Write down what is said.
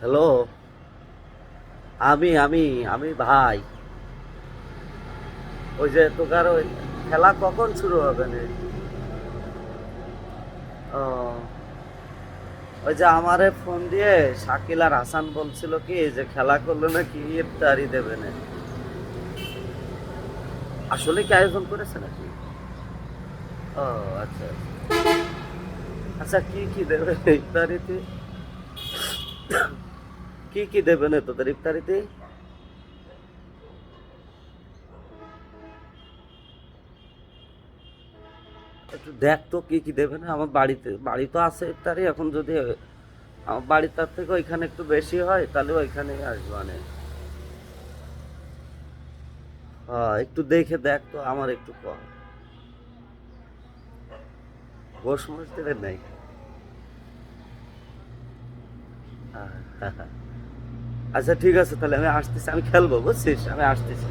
Hello. আমি আমি আমি ভাই। ওই যে তোকার ওই খেলা কখন শুরু হবে রে? ও, ওই যে আমারে ফোন দিয়ে শাকিল আর হাসান বলছিল কি যে খেলা করলে নাকি ইফতারি দেবে না। আসলে কি আয়োজন করেছে নাকি? ও, আচ্ছা আচ্ছা। আচ্ছা, কি কি দেবে ইফতারিতে? কি কি দেবে না তোদের ইফতারিতে? একটু দেখ তো কি কি দেবে না। আমার বাড়ি তো আছে ইফতারি, এখন যদি আমার বাড়ির তার থেকে ওইখানে একটু বেশি হয় তাহলে ওইখানেই আসবো মানে। একটু দেখে দেখ তো, আমার একটু কম গোশ মোশ দেবে নাই। হ্যাঁ, হ্যাঁ, হ্যাঁ। আচ্ছা ঠিক আছে, তাহলে আমি আসতেছি, আমি খেলবো বুঝছিস, আমি আসতেছি।